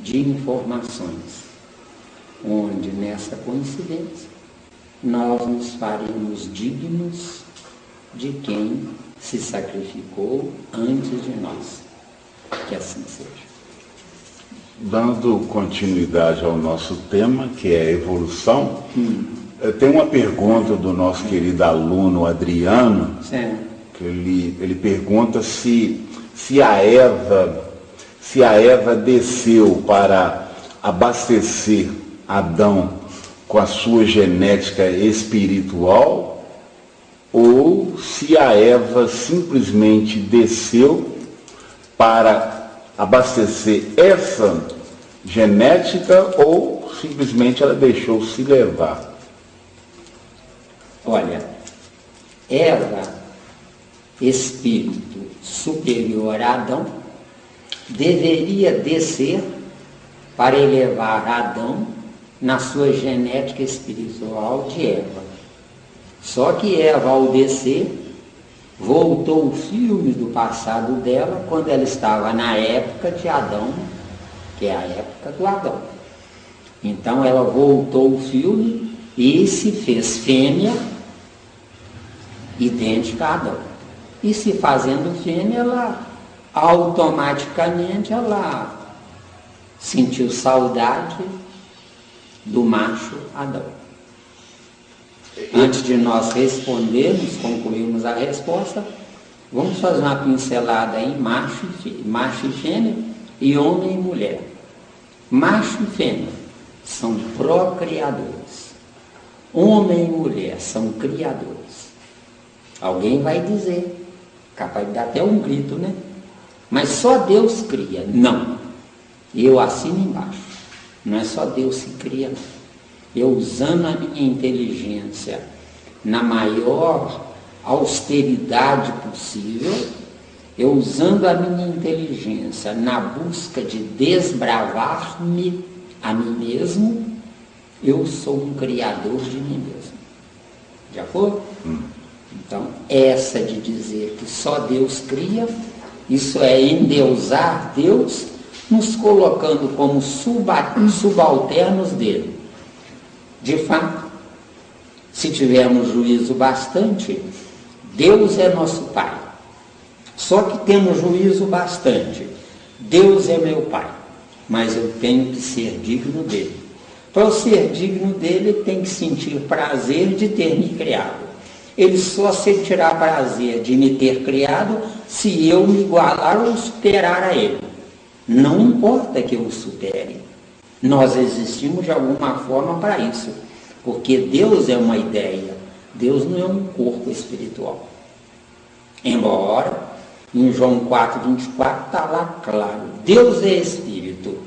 de informações, onde nessa coincidência nós nos faremos dignos de quem se sacrificou antes de nós. Que assim seja. Dando continuidade ao nosso tema, que é a evolução, tem uma pergunta do nosso querido aluno Adriano, que ele pergunta se a Eva desceu para abastecer Adão com a sua genética espiritual, ou se a Eva simplesmente desceu para abastecer essa genética, ou simplesmente ela deixou se levar? Olha, Eva, espírito superior a Adão, deveria descer para elevar Adão na sua genética espiritual de Eva. Só que Eva, ao descer, voltou o filme do passado dela quando ela estava na época de Adão, que é a época do Adão. Então ela voltou o filme e se fez fêmea idêntica a Adão. E se fazendo fêmea, ela automaticamente sentiu saudade do macho Adão. Antes de nós respondermos, concluirmos a resposta, vamos fazer uma pincelada em macho e fêmea e homem e mulher. Macho e fêmea são procriadores. Homem e mulher são criadores. Alguém vai dizer, capaz de dar até um grito, né? Mas só Deus cria. Não. Eu assino embaixo. Não é só Deus que cria, não. Eu, usando a minha inteligência na maior austeridade possível, eu, usando a minha inteligência na busca de desbravar-me a mim mesmo, eu sou um criador de mim mesmo. De acordo? Então, essa de dizer que só Deus cria, isso é endeusar Deus, nos colocando como subalternos dele. De fato, se tivermos juízo bastante, Deus é nosso Pai. Só que temos juízo bastante. Deus é meu Pai, mas eu tenho que ser digno dele. Para eu ser digno dele, ele tem que sentir prazer de ter me criado. Ele só sentirá prazer de me ter criado se eu me igualar ou superar a ele. Não importa que eu o supere. Nós existimos de alguma forma para isso, porque Deus é uma ideia, Deus não é um corpo espiritual. Embora, em João 4:24 está lá claro, Deus é espírito.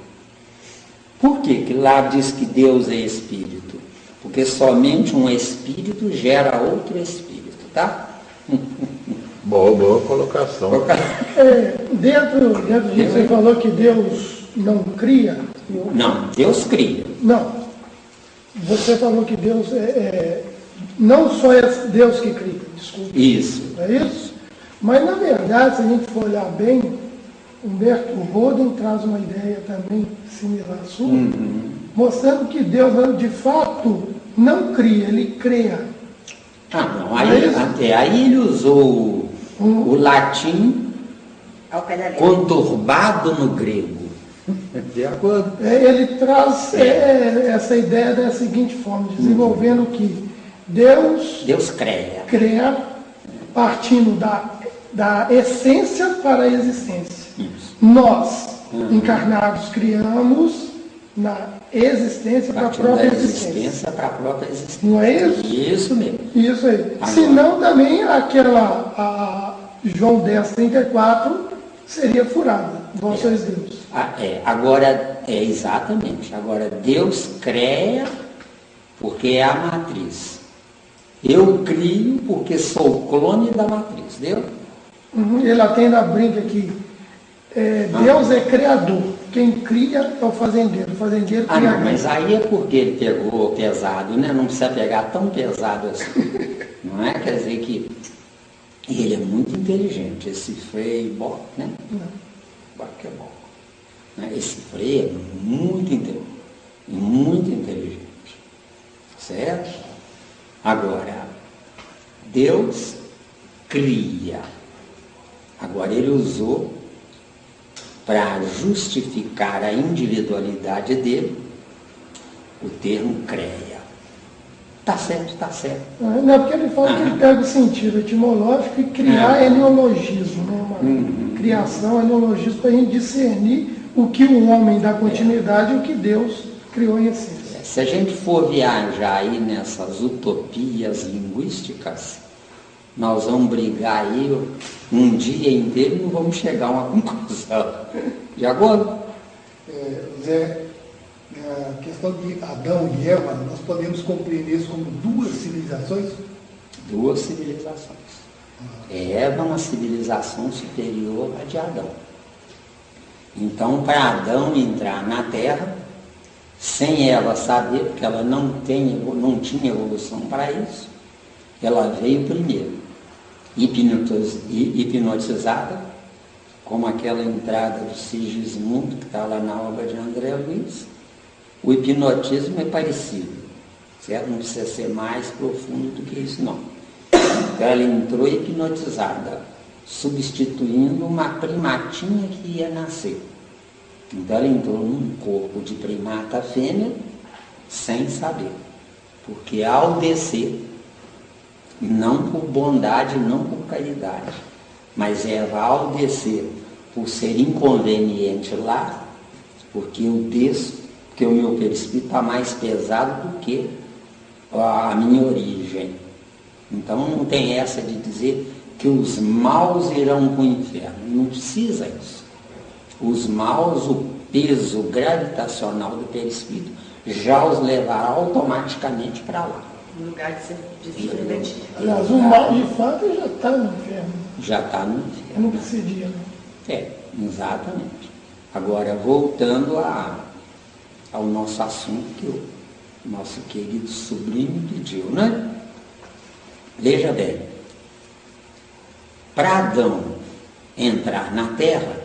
Por que lá diz que Deus é espírito? Porque somente um espírito gera outro espírito, tá? Boa colocação. Dentro disso você falou que Deus não cria. Não, Deus cria. Não. Você falou que Deus não só é Deus que cria, desculpa. Isso. É isso? Mas, na verdade, se a gente for olhar bem, Humberto Roden traz uma ideia também similar à sua, mostrando que Deus, de fato, não cria, ele cria. Não, aí ele usou o latim conturbado no grego. De acordo? Ele traz essa ideia da seguinte forma, desenvolvendo que Deus cria partindo da essência para a existência. Isso. Nós, encarnados, criamos na existência para a própria existência. Para a própria existência. Não é isso? Isso mesmo. Isso aí. Agora. Senão também a João 10:34 seria furada. Vós sois Deus. Agora, exatamente. Agora, Deus cria porque é a matriz. Eu crio porque sou clone da matriz. Deu? Ele até ainda brinca aqui. Deus é criador. Quem cria é o fazendeiro. O fazendeiro cria. Não, mas aí é porque ele pegou pesado, né? Não precisa pegar tão pesado assim. Não é? Quer dizer que ele é muito inteligente. Esse Frei Bock, né? Bock é bom. Né? Esse Frei é muito inteligente. Certo? Agora, Deus cria. Agora, ele usou para justificar a individualidade dele o termo creia. Está certo, está certo. Não, porque ele fala que ele pega o sentido etimológico e criar é neologismo, né? Uma criação é neologismo para a gente discernir o que o homem dá continuidade e o que Deus criou em essência. Se a gente for viajar aí nessas utopias linguísticas, nós vamos brigar aí um dia inteiro e não vamos chegar a uma conclusão. De acordo? Zé, a questão de Adão e Eva, nós podemos compreender isso como duas civilizações? Duas civilizações. Eva é uma civilização superior à de Adão. Então, para Adão entrar na Terra, sem Eva saber, porque ela não tinha evolução para isso, ela veio primeiro, hipnotizada, como aquela entrada do Sigismundo, que está lá na obra de André Luiz. O hipnotismo é parecido, certo? Não precisa ser mais profundo do que isso, não. Então ela entrou hipnotizada, substituindo uma primatinha que ia nascer. Então ela entrou num corpo de primata fêmea sem saber. Porque ao descer, não por bondade, não por caridade, mas Eva ao descer, por ser inconveniente lá, porque eu desço, porque o meu perispírito está mais pesado do que a minha origem. Então não tem essa de dizer que os maus irão para o inferno. Não precisa isso. Os maus, o peso gravitacional do perispírito já os levará automaticamente para lá. No lugar de ser refletido. Aliás, o mal de fato já está no inferno. Já está no inferno. Não precisaria, né? Exatamente. Agora, voltando ao nosso assunto que o nosso querido sobrinho pediu, né? Veja bem, para Adão entrar na Terra,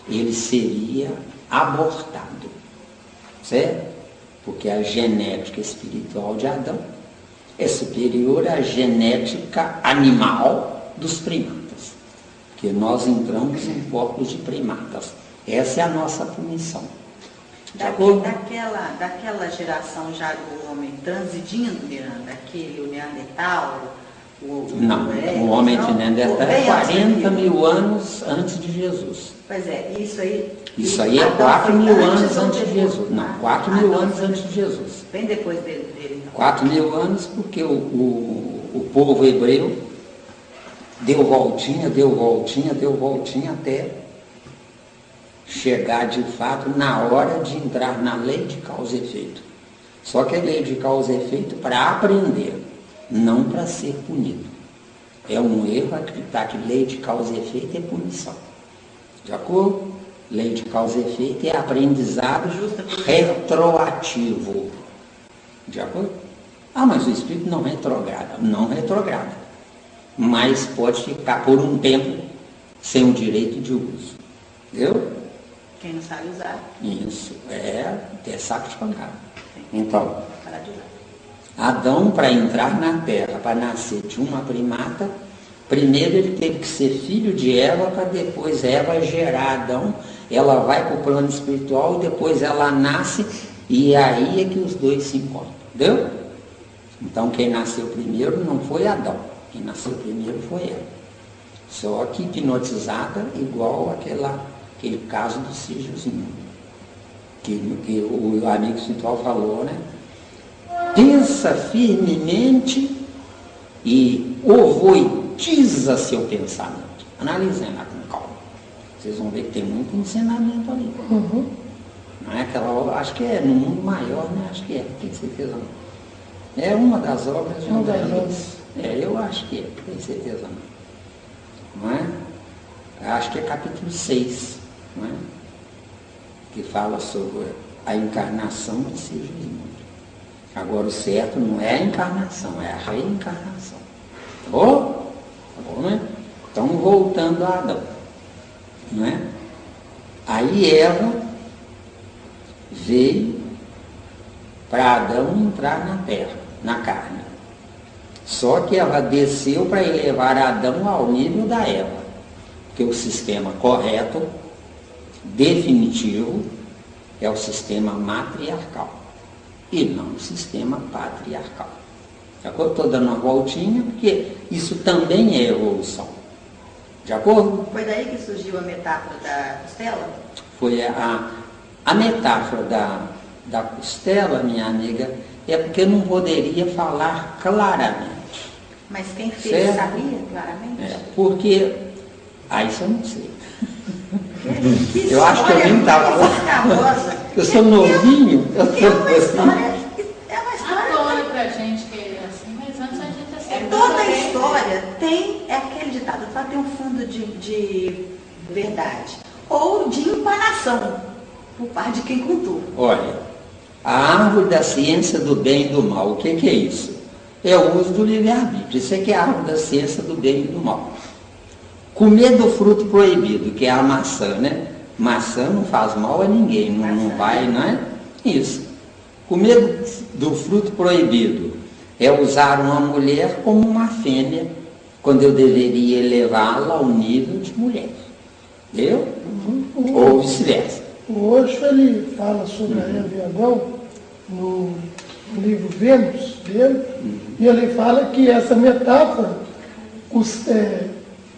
ele seria abortado, certo? Porque a genética espiritual de Adão é superior à genética animal dos primatas, porque nós entramos em corpos de primatas. Essa é a nossa punição. Daquela geração já do homem transidindo, Miranda, aquele, o Neandertal, o homem de Neandertal é 40 mil anos antes de Jesus. Pois é, isso aí... Isso aí é 4 mil anos antes de Jesus. Não, 4 mil anos antes de Jesus. Bem depois dele então. 4 mil anos porque o povo hebreu deu voltinha até chegar de fato na hora de entrar na lei de causa e efeito. Só que a lei de causa e efeito para aprender, não para ser punido. É um erro acreditar que lei de causa e efeito é punição. De acordo? Lei de causa e efeito é aprendizado retroativo. De acordo? Mas o espírito não retrograda. Não retrograda. Mas pode ficar por um tempo sem o direito de uso. Entendeu? Quem não sabe usar. Isso. É saco de pancada. Então, Adão, para entrar na Terra, para nascer de uma primata, primeiro ele teve que ser filho de Eva, para depois Eva gerar Adão. Ela vai para o plano espiritual e depois ela nasce, e aí é que os dois se encontram. Entendeu? Então quem nasceu primeiro não foi Adão, quem nasceu primeiro foi Eva. Só que hipnotizada igual aquele caso do Sigismundo, que o amigo espiritual falou, né? Pensa firmemente e ovoitiza seu pensamento. Analisem lá com calma. Vocês vão ver que tem muito ensinamento ali. Não é aquela, acho que é no mundo maior, né? Acho que é, tem certeza não. É uma das obras de André Luiz. Eu acho que é, tem certeza não. Não é? Acho que é capítulo 6, não é? Que fala sobre a encarnação de Sigismundo. Agora o certo não é a encarnação, é a reencarnação. Tá bom, né? Então voltando a Adão. Não é? Aí Eva veio para Adão entrar na terra, na carne. Só que ela desceu para elevar Adão ao nível da Eva. Porque o sistema correto, definitivo, é o sistema matriarcal e não o sistema patriarcal. De acordo? Estou dando uma voltinha, porque isso também é evolução. De acordo? Foi daí que surgiu a metáfora da costela? Foi a metáfora da costela, minha amiga, é porque não poderia falar claramente. Mas quem fez certo? sabia claramente? Porque, isso eu não sei. Que eu acho que eu nem estava lá. Eu sou novinho. É uma história. Agora pra gente que é assim, mas antes a gente assim. Toda história tem aquele ditado, tem um fundo de verdade. Ou de empanação, por parte de quem contou. Olha, a árvore da ciência do bem e do mal, o que é isso? É o uso do livre-arbítrio. Isso é que é a árvore da ciência do bem e do mal. Comer do fruto proibido, que é a maçã, né? Maçã não faz mal a ninguém, não vai, não é? Isso. Comer do fruto proibido é usar uma mulher como uma fêmea, quando eu deveria elevá-la ao nível de mulher. Entendeu? Ou vice-versa. O Osho, ele fala sobre a Eva e Adão no livro Vênus dele, e ele fala que essa metáfora,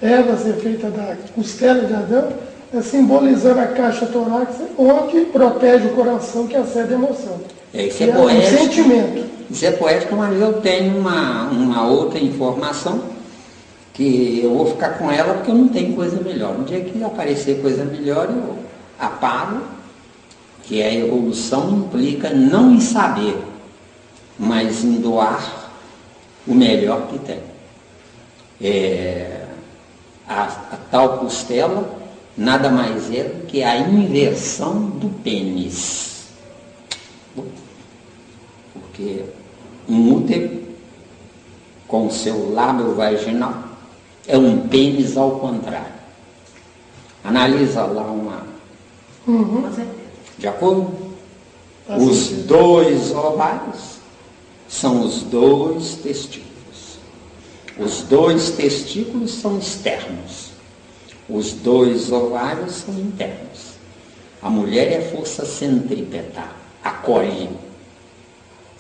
Eva ser feita da costela de Adão, é simbolizando a caixa torácica, onde protege o coração, que é a sede da emoção. Isso é poético. Um sentimento. Isso é poético, mas eu tenho uma outra informação que eu vou ficar com ela porque eu não tenho coisa melhor. No dia que aparecer coisa melhor, eu apago, que a evolução implica não em saber, mas em doar o melhor que tem. A tal costela nada mais é do que a inversão do pênis. Porque um útero com o seu lábio vaginal é um pênis ao contrário. Analisa lá Com certeza. De acordo? Os dois ovários são os dois testículos. Os dois testículos são externos. Os dois ovários são internos. A mulher é força centrípeta, acolhe.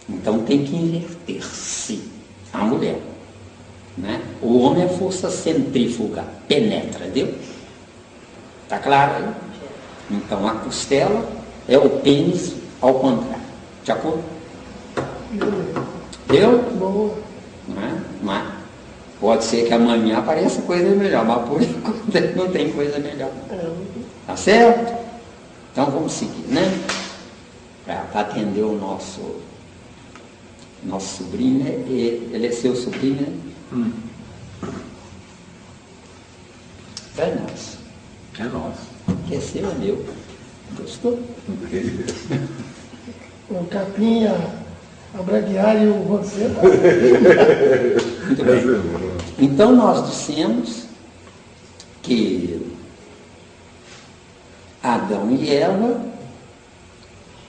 Então tem que inverter-se a mulher. Né? O homem é força centrífuga, penetra, deu? Está claro aí? Então a costela é o pênis ao contrário. De acordo? Deu? Boa. Mas pode ser que amanhã apareça coisa melhor, mas por enquanto não tem coisa melhor. Tá certo? Então vamos seguir, né? Para atender o nosso sobrinho, né? Ele é seu sobrinho, né? É nosso. É nosso. Que é seu, é meu. Gostou? O Capinha, a Braguiária e o você. Muito bem. Então nós dissemos que Adão e Eva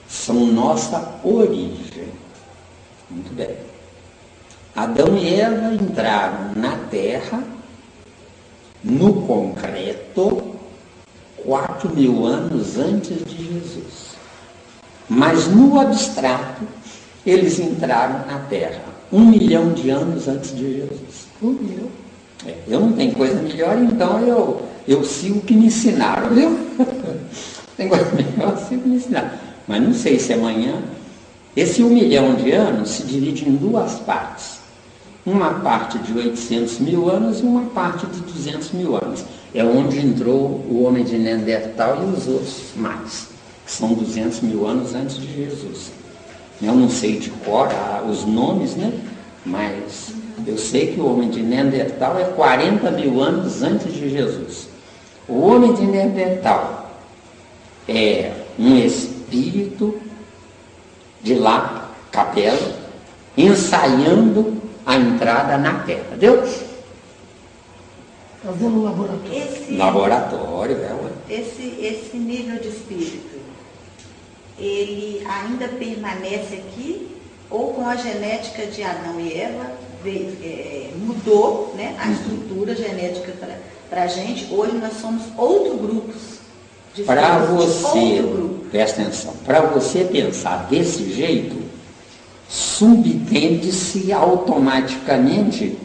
são nossa origem. Muito bem. Adão e Eva entraram na Terra, no concreto, 4.000 anos antes de Jesus. Mas no abstrato, eles entraram na Terra 1 milhão de anos antes de Jesus. 1 milhão. Eu não tenho coisa melhor, então eu sigo o que me ensinaram, viu? Tem coisa melhor, eu sigo o que me ensinaram. Mas não sei se amanhã. Esse 1 milhão de anos se divide em duas partes. Uma parte de 800 mil anos e uma parte de 200 mil anos. É onde entrou o homem de Neandertal e os outros mais, que são 200 mil anos antes de Jesus. Eu não sei de cor os nomes, né? Mas eu sei que o homem de Neandertal é 40 mil anos antes de Jesus. O homem de Neandertal é um espírito de lá, capela, ensaiando a entrada na Terra. Deu? Fazendo um laboratório. Laboratório, esse nível de espírito, ele ainda permanece aqui, ou com a genética de Adão e Eva, mudou, né, a estrutura genética para a gente? Hoje nós somos outros grupos. Para você, presta atenção, para você pensar desse jeito, subentende-se automaticamente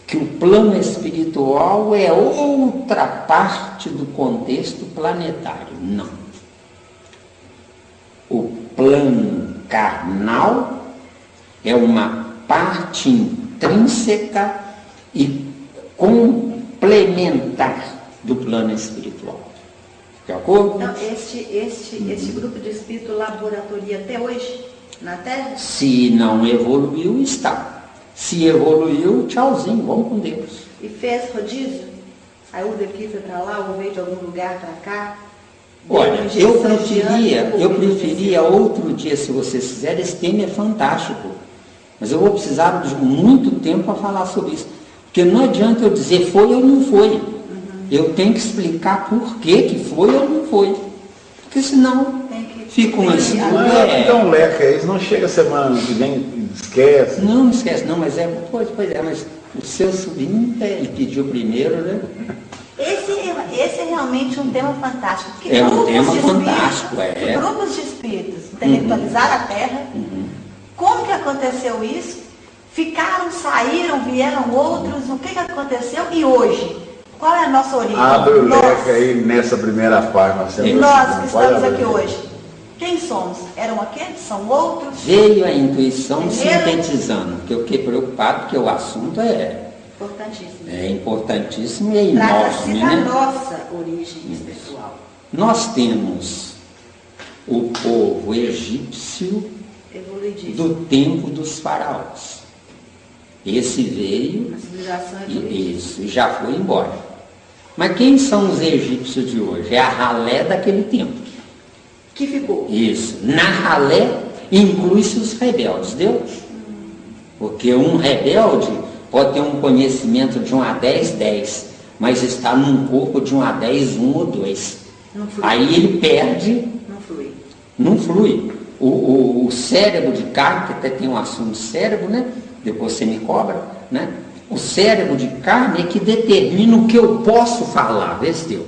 que o plano espiritual é outra parte do contexto planetário. Não. O plano carnal é uma parte intrínseca e complementar do plano espiritual. De acordo? Então, este grupo de espírito laboratoria até hoje na Terra? Se não evoluiu, está. Se evoluiu, tchauzinho, vamos com Deus. E fez rodízio? Saiu daqui, foi para lá, ou veio de algum lugar para cá? Olha, eu preferia outro dia, se vocês quiserem, esse tema é fantástico. Mas eu vou precisar de muito tempo para falar sobre isso. Porque não adianta eu dizer foi ou não foi. Eu tenho que explicar por que foi ou não foi. Porque senão fica uma Então, Leca, isso não chega semana que vem, esquece. Não esquece, não, mas pois é, mas o seu sobrinho, ele pediu primeiro, né? Esse é realmente um tema fantástico. Porque é um tema fantástico, grupos de espíritos intelectualizaram a Terra. Como que aconteceu isso? Ficaram, saíram, vieram outros, o que aconteceu? E hoje? Qual é a nossa origem? Abre o leque aí nessa primeira página. Nós que estamos aqui hoje. Quem somos? Eram aqueles? São outros? Veio a intuição sintetizando, porque eu fiquei preocupado, porque o assunto é importantíssimo. É importantíssimo e é enorme, né? Nossa origem espiritual. Nós temos o povo egípcio do tempo dos faraós. Esse veio e já foi embora. Mas quem são os egípcios de hoje? É a ralé daquele tempo. Que ficou. Isso. Na ralé inclui-se os rebeldes, deu? Porque um rebelde pode ter um conhecimento de 1 a 10, 10, mas está num corpo de 1 a 10, 1 ou 2. Aí ele perde. Não flui. O cérebro de carne, que até tem um assunto cérebro, né? Depois você me cobra, né? O cérebro de carne é que determina o que eu posso falar, vê se deu.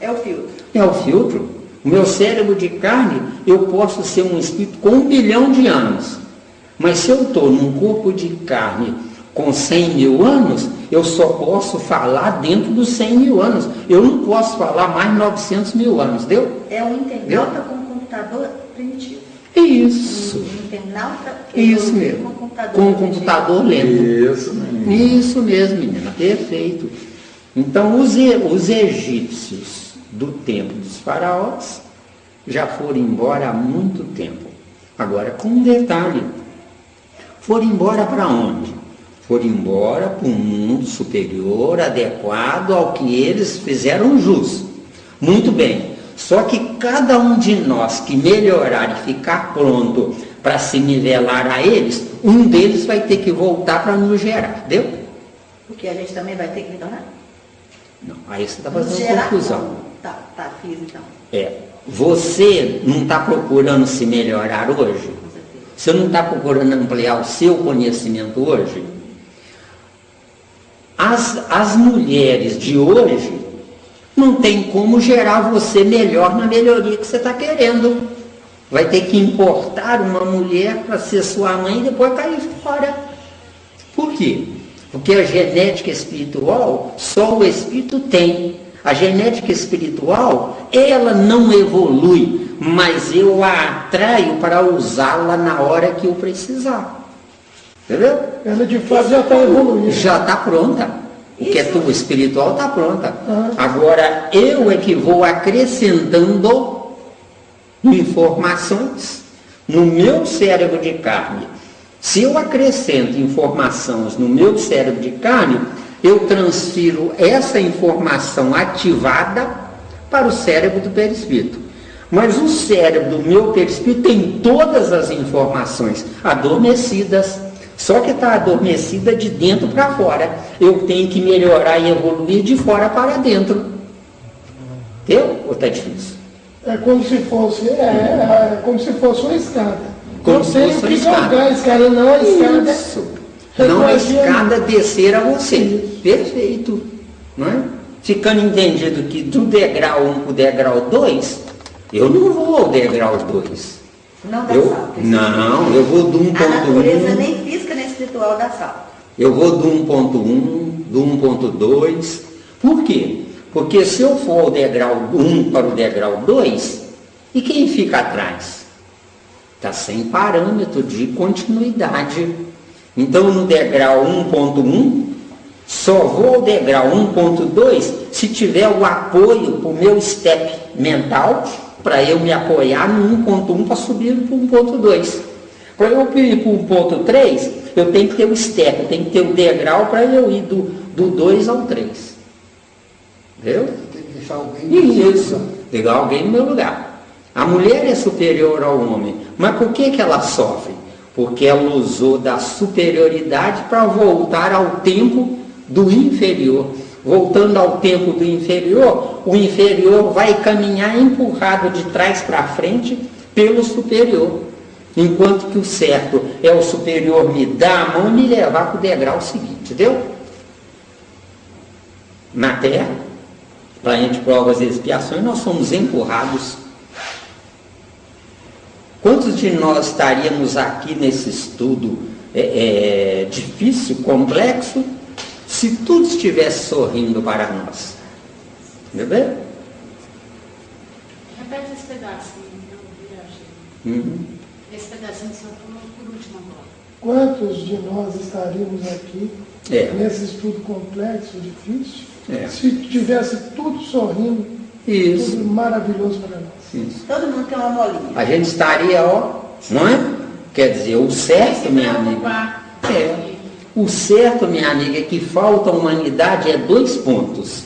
É o filtro. É o filtro. O meu cérebro de carne, eu posso ser um espírito com 1 bilhão de anos. Mas se eu estou num corpo de carne com 100 mil anos, eu só posso falar dentro dos 100 mil anos. Eu não posso falar mais 900 mil anos, deu? É um internauta com computador primitivo. Isso. Um internauta isso mesmo. Com um computador lento. Isso mesmo. Isso mesmo, menina. Perfeito. Então, os egípcios do tempo dos faraós já foram embora há muito tempo. Agora, com um detalhe. Foram embora para onde? Foram embora para um mundo superior, adequado ao que eles fizeram jus. Muito bem. Só que cada um de nós que melhorar e ficar pronto para se nivelar a eles, um deles vai ter que voltar para nos gerar, deu? Porque a gente também vai ter que retornar? Não, aí você está fazendo confusão. Tá, fiz então. Você não está procurando se melhorar hoje? Com certeza. Você não está procurando ampliar o seu conhecimento hoje? As mulheres de hoje não tem como gerar você melhor na melhoria que você está querendo. Vai ter que importar uma mulher para ser sua mãe e depois cair fora. Por quê? Porque a genética espiritual, só o espírito tem. A genética espiritual, ela não evolui, mas eu a atraio para usá-la na hora que eu precisar. Entendeu? Ela de fato já está evoluindo. Já está pronta. O que é tudo espiritual está pronta. Agora, eu é que vou acrescentando informações no meu cérebro de carne. Se eu acrescento informações no meu cérebro de carne, eu transfiro essa informação ativada para o cérebro do perispírito. Mas o cérebro do meu perispírito tem todas as informações adormecidas. Só que está adormecida de dentro para fora. Eu tenho que melhorar e evoluir de fora para dentro. Entendeu? Ou está difícil? É como se fosse uma escada. Como eu se tenho fosse que uma escada. jogar a escada, não a escada. Isso. Não a escada descer a você. Perfeito. Não é? Ficando entendido que do degrau 1 para o degrau 2, eu não vou ao degrau 2. Não dá salto. Não, eu vou do 1.1. A natureza nem física nem espiritual dá salto. Eu vou do 1.1, do 1.2. Por quê? Porque se eu for o degrau 1 para o degrau 2, e quem fica atrás? Está sem parâmetro de continuidade. Então, no degrau 1.1, só vou ao degrau 1.2 se tiver o apoio para o meu step mental, para eu me apoiar no 1.1 para subir para o 1.2. Para eu ir para o 1.3, eu tenho que ter o step, eu tenho que ter o degrau para eu ir do 2 ao 3. Entendeu? Tem que deixar alguém. Isso, pegar alguém no meu lugar. A mulher é superior ao homem, mas por que ela sofre? Porque ela usou da superioridade para voltar ao tempo do inferior. Voltando ao tempo do inferior, o inferior vai caminhar empurrado de trás para frente pelo superior. Enquanto que o certo é o superior me dar a mão e me levar para o degrau seguinte, entendeu? Na Terra, para a gente provas e expiações, nós somos empurrados. Quantos de nós estaríamos aqui nesse estudo difícil, complexo, se tudo estivesse sorrindo para nós? Entendeu? Repete esse pedacinho, eu viajei. Esse pedacinho que você falou por último agora. Quantos de nós estaríamos aqui nesse estudo complexo, difícil, se tivesse tudo sorrindo, isso, tudo maravilhoso para nós? Isso. Todo mundo tem uma molinha. A gente estaria, não é? Quer dizer, o certo, minha amiga, o certo, minha amiga, é que falta à humanidade 2 pontos.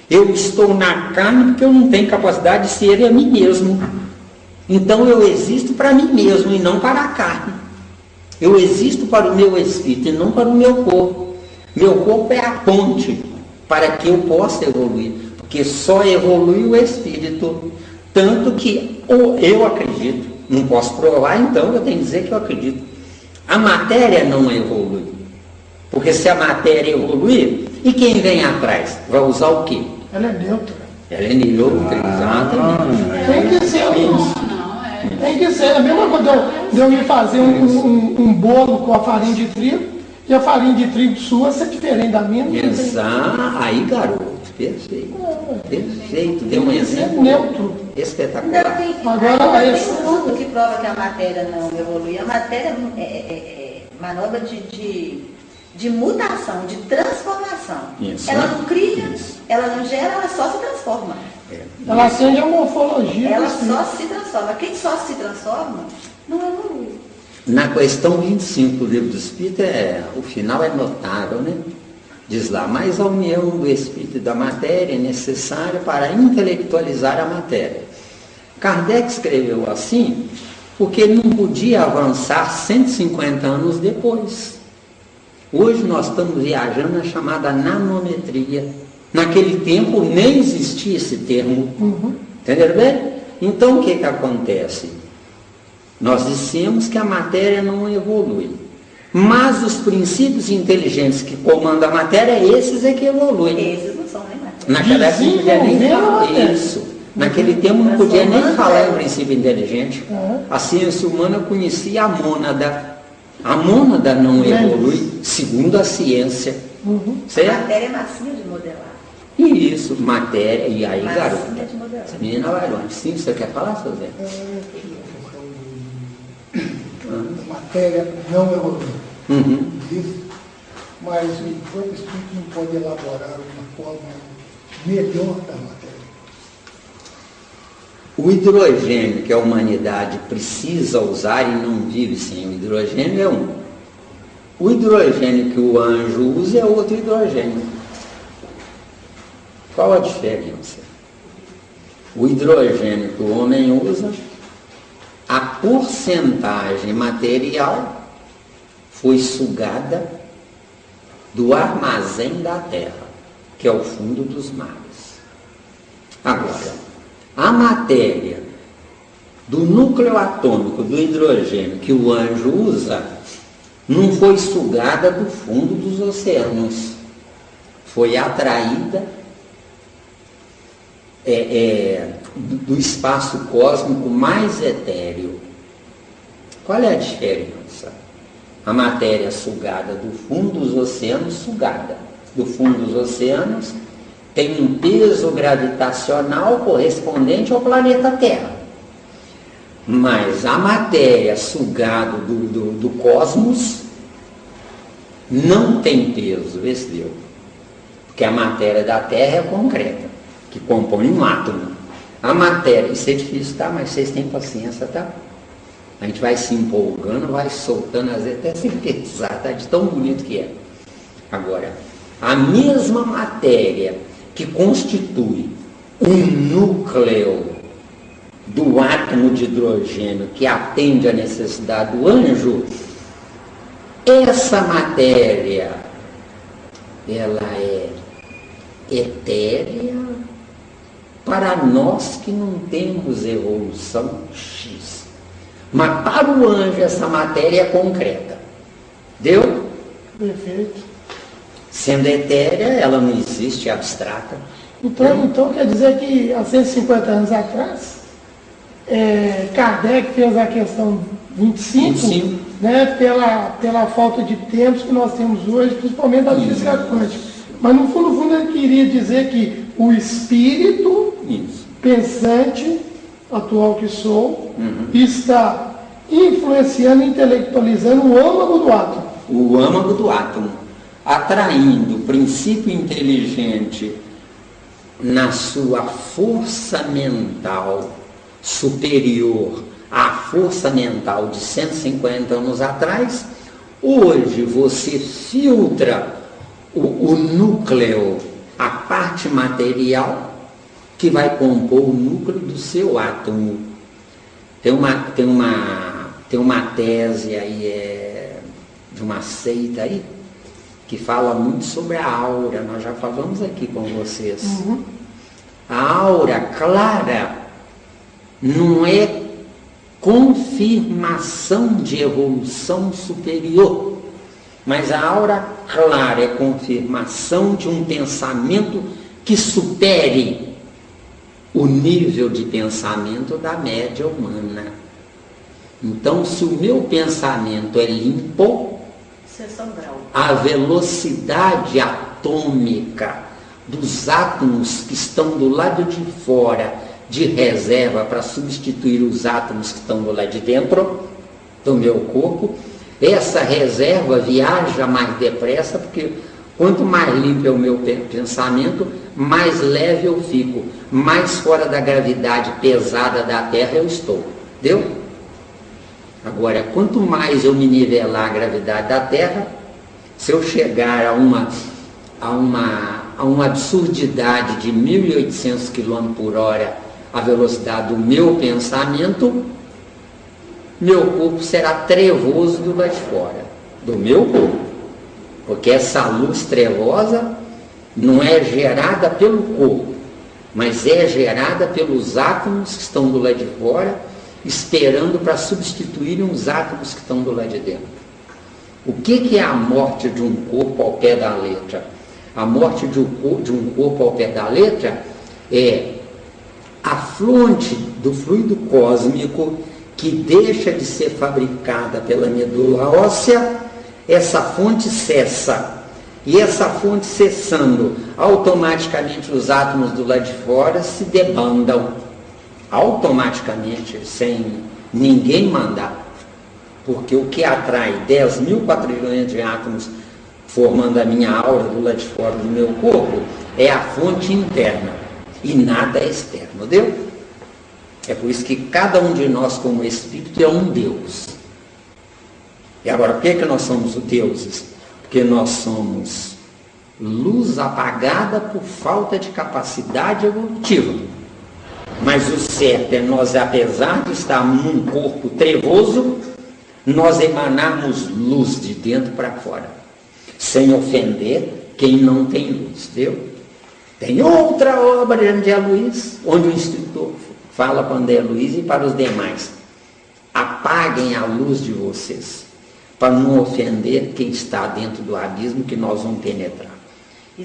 Eu estou na carne porque eu não tenho capacidade de ser a mim mesmo. Então eu existo para mim mesmo e não para a carne. Eu existo para o meu espírito e não para o meu corpo. Meu corpo é a ponte para que eu possa evoluir, porque só evolui o espírito. Tanto que eu acredito, não posso provar, então eu tenho que dizer que eu acredito. A matéria não evolui. Porque se a matéria evoluir, e quem vem atrás? Vai usar o quê? Ela é neutra. Ela é neutra, exatamente. Tem que ser isso. Tem que ser. É a mesma coisa de eu ir fazer um bolo com a farinha de trigo, e a farinha de trigo sua ser diferente da minha. Exato. Aí, garoto, perfeito. Perfeito. Deu um exemplo neutro. Espetacular. Agora, tem um estudo que prova que a matéria não evolui. A matéria é manobra de mutação, de transformação. Isso, ela não cria, ela não gera, ela só se transforma. Ela acende a morfologia. Ela só se transforma. Quem só se transforma, não evolui. Na questão 25 do Livro do Espírito, o final é notável, né? Diz lá, mas a união do Espírito e da matéria é necessária para intelectualizar a matéria. Kardec escreveu assim, porque ele não podia avançar 150 anos depois. Hoje nós estamos viajando na chamada nanometria. Naquele tempo nem existia esse termo. Entenderam bem? Então o que acontece? Nós dissemos que a matéria não evolui. Mas os princípios inteligentes que comandam a matéria, esses é que evoluem. Esses não são nem matéria. Naquela época não podia nem falar isso. Naquele tempo não podia nem falar em princípio inteligente. A ciência humana conhecia a mônada. A mônada não evolui segundo a ciência. Certo? A matéria é massinha de modelar. Isso, matéria. E aí, Massinha garota, de modelar. essa menina vai longe. Sim, você quer falar, seu Zé? A matéria não evolui. Isso. Mas o próprio Espírito não pode elaborar uma forma melhor da matéria. O hidrogênio que a humanidade precisa usar e não vive sem o hidrogênio é um. O hidrogênio que o anjo usa é outro hidrogênio. Qual a diferença? O hidrogênio que o homem usa, a porcentagem material foi sugada do armazém da terra, que é o fundo dos mares. Agora, a matéria do núcleo atômico do hidrogênio que o anjo usa não foi sugada do fundo dos oceanos, foi atraída do espaço cósmico mais etéreo. Qual é a diferença? A matéria sugada do fundo dos oceanos, do fundo dos oceanos, tem um peso gravitacional correspondente ao planeta Terra. Mas a matéria sugada do cosmos não tem peso, vê se deu. Porque a matéria da Terra é concreta, que compõe um átomo. A matéria, isso é difícil, tá? Mas vocês têm paciência, tá? A gente vai se empolgando, vai soltando, às vezes até sintetizar, tá? De tão bonito que é. Agora, a mesma matéria que constitui o núcleo do átomo de hidrogênio que atende à necessidade do anjo, essa matéria, ela é etérea para nós que não temos evolução X. Mas para o anjo essa matéria é concreta. Deu? Perfeito. Sendo etérea, ela não existe, é abstrata. Então quer dizer que há 150 anos atrás, Kardec fez a questão 25. Né, pela falta de tempos que nós temos hoje, principalmente da física quântica. Mas no fundo ele queria dizer que o espírito pensante, atual que sou, está influenciando, intelectualizando o âmago do átomo. O âmago do átomo, atraindo o princípio inteligente na sua força mental superior à força mental de 150 anos atrás. Hoje você filtra o núcleo, a parte material que vai compor o núcleo do seu átomo. Tem uma tese aí de uma seita aí que fala muito sobre a aura. Nós já falamos aqui com vocês. A aura clara não é confirmação de evolução superior, mas a aura clara é confirmação de um pensamento que supere o nível de pensamento da média humana. Então, se o meu pensamento é limpo, a velocidade atômica dos átomos que estão do lado de fora de reserva para substituir os átomos que estão do lado de dentro do meu corpo, essa reserva viaja mais depressa, porque quanto mais limpo é o meu pensamento, mais leve eu fico, mais fora da gravidade pesada da Terra eu estou. Deu? Agora, quanto mais eu me nivelar a gravidade da Terra, se eu chegar a uma absurdidade de 1.800 km por hora, a velocidade do meu pensamento, meu corpo será trevoso do lado de fora, do meu corpo. Porque essa luz trevosa não é gerada pelo corpo, mas é gerada pelos átomos que estão do lado de fora, esperando para substituírem os átomos que estão do lado de dentro. O que é a morte de um corpo ao pé da letra? A morte de um corpo ao pé da letra é a fonte do fluido cósmico que deixa de ser fabricada pela medula óssea. Essa fonte cessa, e essa fonte cessando, automaticamente os átomos do lado de fora se debandam, automaticamente, sem ninguém mandar, porque o que atrai 10.000 quatrilhões de átomos formando a minha aura do lado de fora do meu corpo é a fonte interna e nada é externo, deu? É por isso que cada um de nós como espírito é um Deus. E agora, por que nós somos deuses? Porque nós somos luz apagada por falta de capacidade evolutiva. Mas o certo é nós, apesar de estarmos num corpo trevoso, nós emanarmos luz de dentro para fora, sem ofender quem não tem luz, viu? Tem outra obra de André Luiz, onde o instrutor fala para André Luiz e para os demais: apaguem a luz de vocês, para não ofender quem está dentro do abismo que nós vamos penetrar.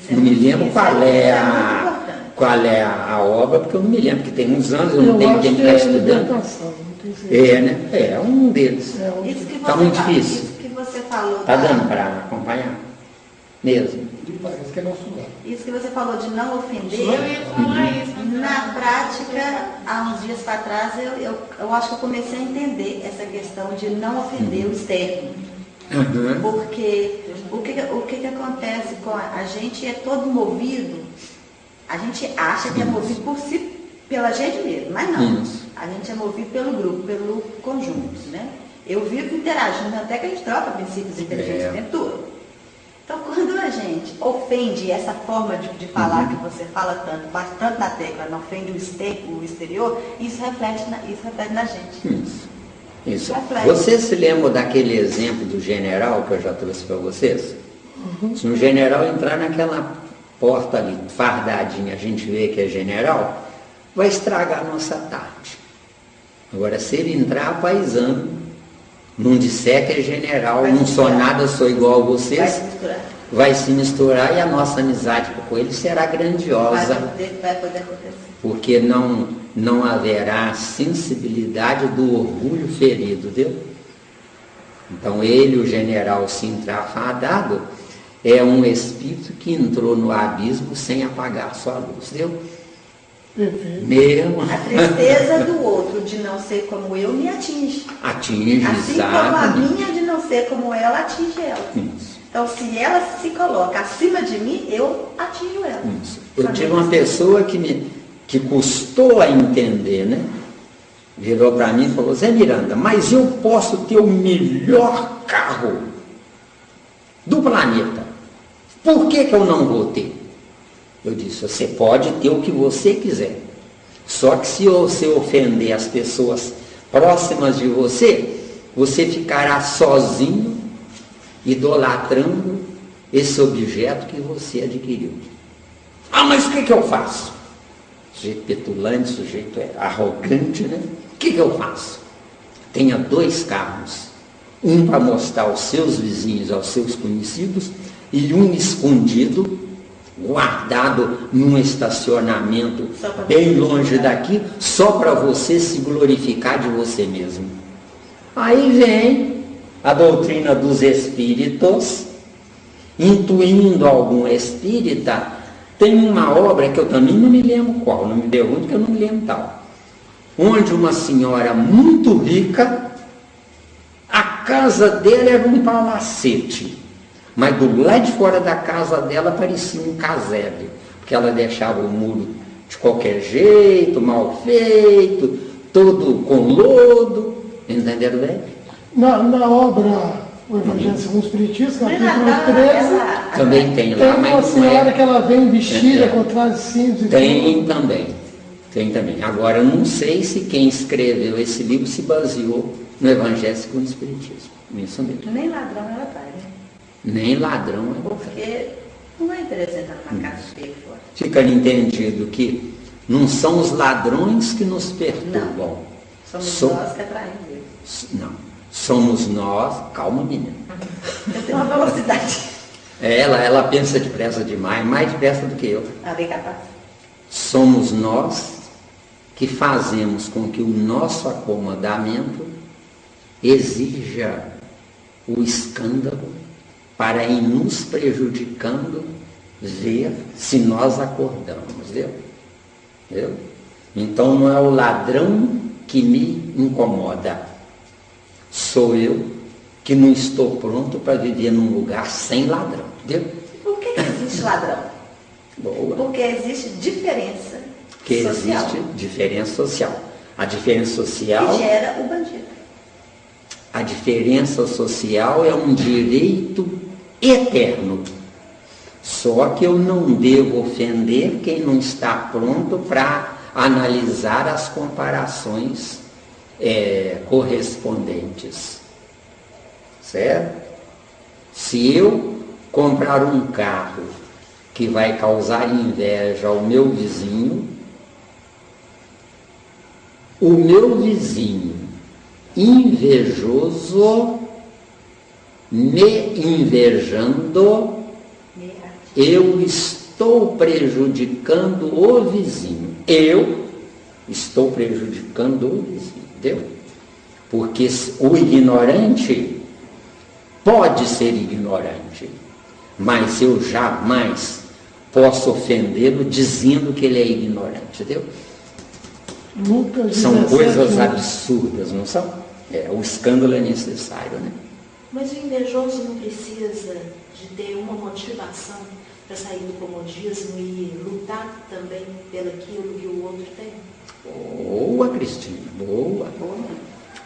Não me lembro qual é a obra, porque eu não me lembro, porque tem uns anos eu não tenho tempo para estudar. Né? É um deles. Está muito difícil. Isso que você falou. Está dando para acompanhar? Mesmo. Parece que é nosso lugar. Isso que você falou de não ofender. Eu ia falar isso. Na prática, há uns dias para trás, eu acho que eu comecei a entender essa questão de não ofender o externo. Porque o que acontece com a gente é todo movido, a gente acha que é movido por si, pela gente mesmo, mas não. A gente é movido pelo grupo, pelo conjunto, né? Eu vivo interagindo, até que a gente troca princípios inteligentes o tempo todo. Então, quando a gente ofende essa forma de falar que você fala tanto, bate tanto na tecla, não ofende o exterior, isso reflete na gente. Isso. Vocês se lembram daquele exemplo do general que eu já trouxe para vocês? Se um general entrar naquela porta ali, fardadinha, a gente vê que é general, vai estragar a nossa tarde. Agora, se ele entrar paisano, não disser que é general, não sou nada, sou igual a vocês, vai se misturar e a nossa amizade com ele será grandiosa. Vai poder acontecer. Porque não haverá sensibilidade do orgulho ferido, viu? Então ele, o general, se entrar fardado, é um espírito que entrou no abismo sem apagar sua luz, viu? Mesmo. A tristeza do outro de não ser como eu me atinge. Atinge, assim exatamente. como a minha de não ser como ela atinge ela. Isso. Então, se ela se coloca acima de mim, eu atingo ela. Isso. Eu tive uma pessoa que custou a entender, né? Virou para mim e falou: Zé Miranda, mas eu posso ter o melhor carro do planeta. Por que eu não vou ter? Eu disse: você pode ter o que você quiser. Só que se você ofender as pessoas próximas de você, você ficará sozinho, idolatrando esse objeto que você adquiriu. Ah, mas o que eu faço? Sujeito petulante, sujeito arrogante, né? O que eu faço? Tenha 2 carros. Um para mostrar aos seus vizinhos, aos seus conhecidos, e um escondido, guardado num estacionamento bem longe daqui, só para você se glorificar de você mesmo. Aí vem a doutrina dos espíritos, intuindo algum espírita. Tem uma obra que eu também não me lembro qual, não me pergunto que eu não me lembro tal, onde uma senhora muito rica, a casa dela era um palacete, mas do lado de fora da casa dela parecia um casebre, porque ela deixava o muro de qualquer jeito, mal feito, todo com lodo, entenderam bem? Na obra O Evangelho segundo o Espiritismo, capítulo 13, também tem lá, tem uma senhora que ela vem vestida com trajes cintos. Tem também. Agora, eu não sei se quem escreveu esse livro se baseou no Evangelho segundo o Espiritismo. Isso mesmo. Nem ladrão ela vai, né? Nem ladrão é. Porque não vai interessar numa casa feia fora. Fica entendido que não são os ladrões que nos perturbam. Não, somos nós que atraímos eles. Não, somos nós. Calma, menina. Eu tenho uma velocidade. Ela pensa depressa demais, mais depressa do que eu. Bem capaz. Somos nós que fazemos com que o nosso acomodamento exija o escândalo para ir nos prejudicando ver se nós acordamos, viu? Então não é o ladrão que me incomoda, sou eu que não estou pronto para viver num lugar sem ladrão, viu? Por que existe ladrão? Boa. Porque existe diferença social. Existe diferença social. A diferença social que gera o bandido. A diferença social é um direito eterno. Só que eu não devo ofender quem não está pronto para analisar as comparações correspondentes. Certo? Se eu comprar um carro que vai causar inveja ao meu vizinho, o meu vizinho invejoso me invejando, eu estou prejudicando o vizinho. Eu estou prejudicando o vizinho, entendeu? Porque o ignorante pode ser ignorante, mas eu jamais posso ofendê-lo dizendo que ele é ignorante, entendeu? São coisas absurdas, não são? O escândalo é necessário, né? Mas o invejoso não precisa de ter uma motivação para sair do comodismo e lutar também pelaquilo que o outro tem? Boa, Cristina, boa.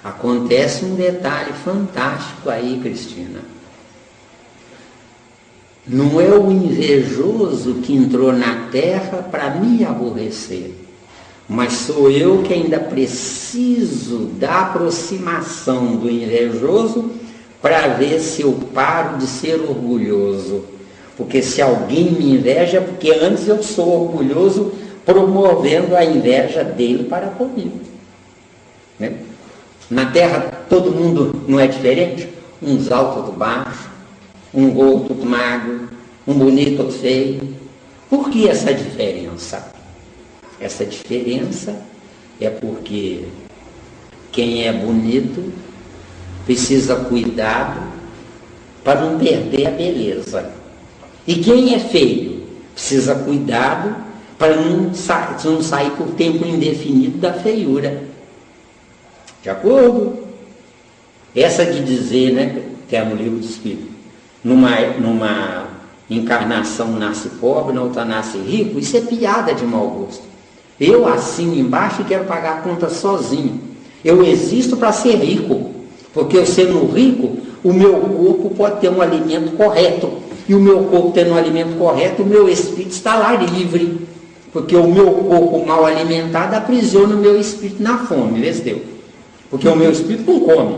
Acontece um detalhe fantástico aí, Cristina. Não é o invejoso que entrou na terra para me aborrecer, mas sou eu que ainda preciso da aproximação do invejoso para ver se eu paro de ser orgulhoso. Porque se alguém me inveja, é porque antes eu sou orgulhoso, promovendo a inveja dele para comigo. Né? Na terra todo mundo não é diferente? Uns altos, outros baixos, um gordo, outro magro, um bonito, outro feio. Por que essa diferença? Essa diferença é porque quem é bonito precisa cuidado para não perder a beleza. E quem é feio precisa cuidado para não sair por tempo indefinido da feiura. De acordo? Essa de dizer, né, que é no livro do Espírito, numa encarnação nasce pobre, na outra nasce rico, isso é piada de mau gosto. Eu assino embaixo e quero pagar a conta sozinho. Eu existo para ser rico, porque eu sendo rico, o meu corpo pode ter um alimento correto. E o meu corpo tendo um alimento correto, o meu espírito está lá livre. Porque o meu corpo mal alimentado aprisiona o meu espírito na fome, entendeu? Porque o meu espírito não come,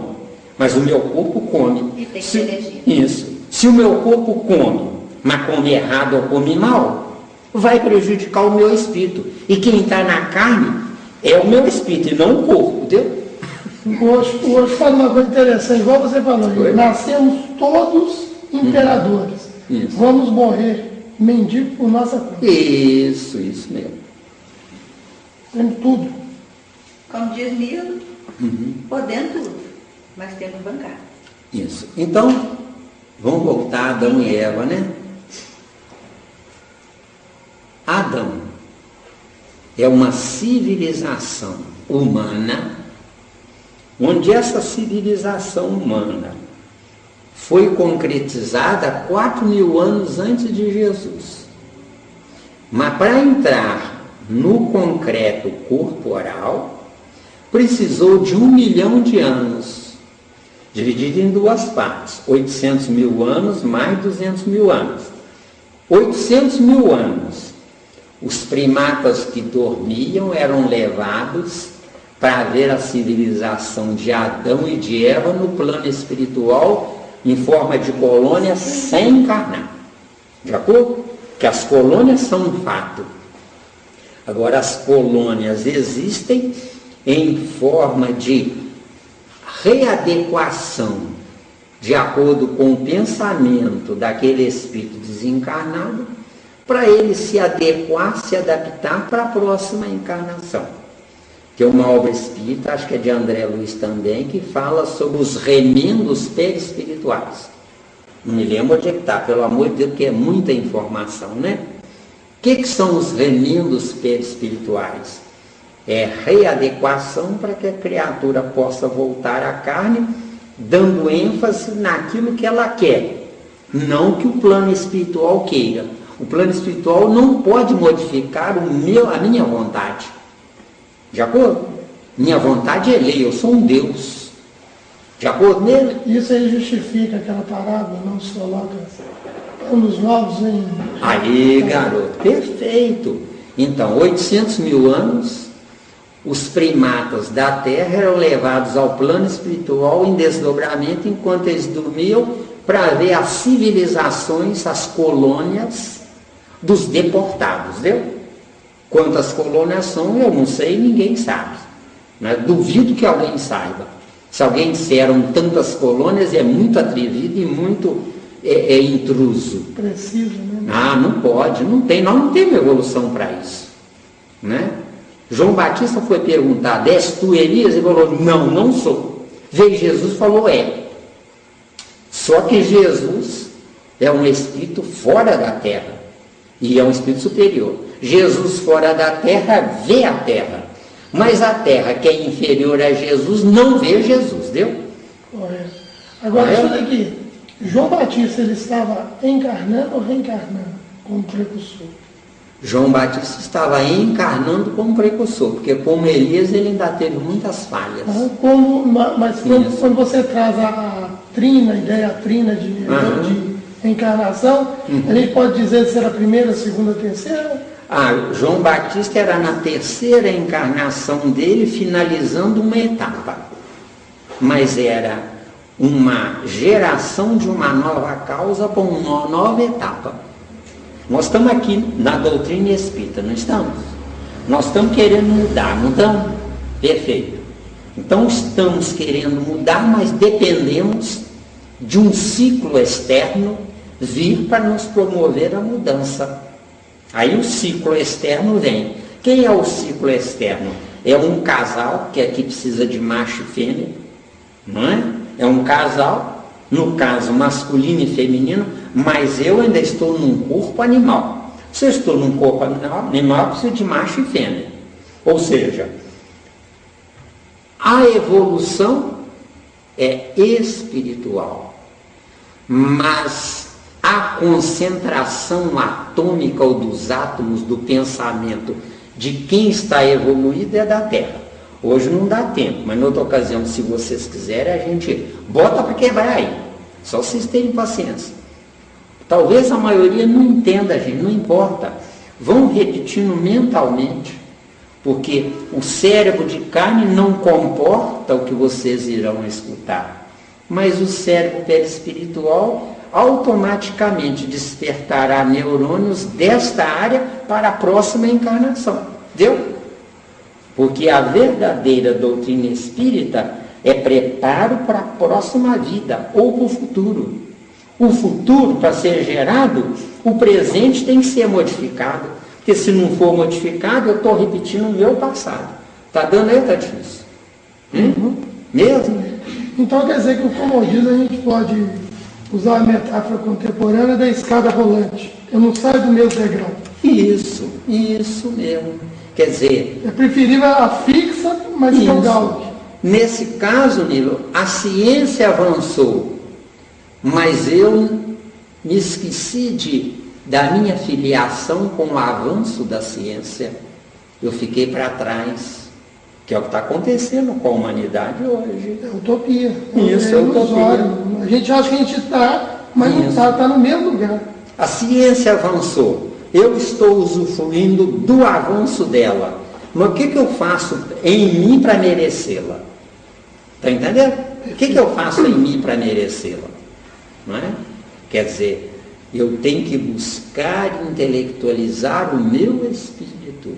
mas o meu corpo come. E tem que elegir. Isso. Se o meu corpo come, mas come errado ou come mal, vai prejudicar o meu espírito. E quem está na carne é o meu espírito e não o corpo, entendeu? Hoje fala uma coisa interessante, igual você falou, nascemos todos imperadores. Isso. Vamos morrer mendigo por nossa conta. Isso mesmo. Temos tudo. Como diz Nilo, podendo tudo, mas temos que bancar. Isso. Então, vamos voltar a Adão e Eva, né? Adão é uma civilização humana, onde essa civilização humana foi concretizada 4.000 anos antes de Jesus. Mas para entrar no concreto corporal, precisou de 1 milhão de anos, dividido em duas partes, 800 mil anos mais 200 mil anos. 800 mil anos, os primatas que dormiam eram levados para ver a civilização de Adão e de Eva no plano espiritual, em forma de colônia, sem encarnar. De acordo? Que as colônias são um fato. Agora, as colônias existem em forma de readequação, de acordo com o pensamento daquele espírito desencarnado, para ele se adequar, se adaptar para a próxima encarnação. Tem uma obra espírita, acho que é de André Luiz também, que fala sobre os remendos perispirituais. Não me lembro onde é que está, pelo amor de Deus, porque é muita informação, né? O que são os remendos perispirituais? É readequação para que a criatura possa voltar à carne, dando ênfase naquilo que ela quer, não que o plano espiritual queira. O plano espiritual não pode modificar a minha vontade. De acordo? Minha vontade é lei, eu sou um Deus. De acordo nele? Isso aí justifica aquela parábola, não se coloca anos novos em... Aí, garoto, perfeito. Então, 800 mil anos, os primatas da Terra eram levados ao plano espiritual em desdobramento enquanto eles dormiam, para ver as civilizações, as colônias, dos deportados, viu? Quantas colônias são, eu não sei, ninguém sabe. Né? Duvido que alguém saiba. Se alguém disseram tantas colônias, é muito atrevido e muito intruso. Preciso, né? Ah, não pode, não tem, nós não temos evolução para isso. Né? João Batista foi perguntado, és tu Elias? Ele falou, não, não sou. Veio Jesus e falou, é. Só que Jesus é um espírito fora da terra. E é um espírito superior. Jesus fora da terra vê a terra. Mas a terra que é inferior a Jesus não vê Jesus, viu? Correto. Agora, isso daqui. João Batista, ele estava encarnando ou reencarnando como precursor? João Batista estava encarnando como precursor, porque como Elias ele ainda teve muitas falhas. Mas quando você traz a ideia trina de encarnação, a gente pode dizer se era a primeira, a segunda, a terceira? João Batista era na terceira encarnação dele, finalizando uma etapa. Mas era uma geração de uma nova causa para uma nova etapa. Nós estamos aqui na doutrina espírita, não estamos? Nós estamos querendo mudar, não estamos? Perfeito. Então estamos querendo mudar, mas dependemos de um ciclo externo vir para nos promover a mudança. Aí o ciclo externo vem. Quem é o ciclo externo? É um casal, que aqui precisa de macho e fêmea, não é? É um casal, no caso masculino e feminino, mas eu ainda estou num corpo animal. Se eu estou num corpo animal, precisa de macho e fêmea. Ou seja, a evolução é espiritual, mas a concentração atômica ou dos átomos do pensamento de quem está evoluído é da Terra. Hoje não dá tempo, mas em outra ocasião, se vocês quiserem, a gente bota para quebrar aí. Só vocês terem paciência. Talvez a maioria não entenda, gente, não importa. Vão repetindo mentalmente, porque o cérebro de carne não comporta o que vocês irão escutar. Mas o cérebro perispiritual automaticamente despertará neurônios desta área para a próxima encarnação. Viu? Porque a verdadeira doutrina espírita é preparo para a próxima vida ou para o futuro. O futuro, para ser gerado, o presente tem que ser modificado. Porque se não for modificado, eu estou repetindo o meu passado. Está dando aí, está difícil? Mesmo? Então quer dizer que o comodismo a gente pode usar a metáfora contemporânea da escada rolante. Eu não saio do meu degrau. Isso mesmo. Quer dizer... É preferível a fixa, mas que o galo. Nesse caso, Nilo, a ciência avançou, mas eu me esqueci da minha filiação com o avanço da ciência. Eu fiquei para trás, que é o que está acontecendo com a humanidade hoje. É utopia. Isso, é utopia. A gente acha que a gente está, mas não está no mesmo lugar. A ciência avançou. Eu estou usufruindo do avanço dela. Mas o que eu faço em mim para merecê-la? Está entendendo? O que eu faço em mim para merecê-la? Não é? Quer dizer, eu tenho que buscar intelectualizar o meu espírito.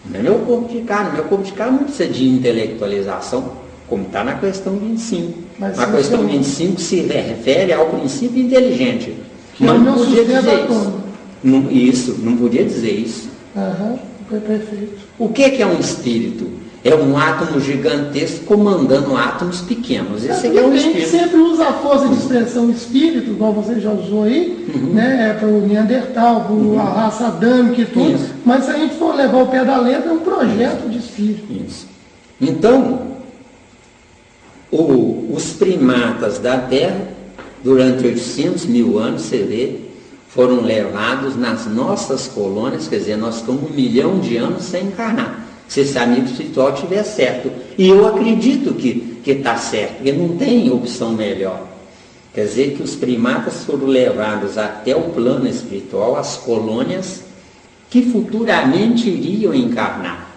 Não é meu corpo de carne. Meu corpo de carne não precisa de intelectualização, como está na questão 25. Mas a questão 25 se refere ao princípio inteligente. Mas não podia dizer isso. Não podia dizer isso. Foi perfeito. O que é um espírito? É um átomo gigantesco comandando átomos pequenos. Esse aqui é um espírito. A gente sempre usa a força de expressão espírito, igual você já usou aí, né? Para o Neandertal, para a raça adâmica e tudo. Isso. Mas se a gente for levar o pé da letra, é um projeto de espírito. Isso. Então, os primatas da Terra, durante 800 mil anos, você vê, foram levados nas nossas colônias, quer dizer, nós ficamos 1 milhão de anos sem encarnar. Se esse amigo espiritual estiver certo. E eu acredito que está certo, porque não tem opção melhor. Quer dizer que os primatas foram levados até o plano espiritual, as colônias que futuramente iriam encarnar.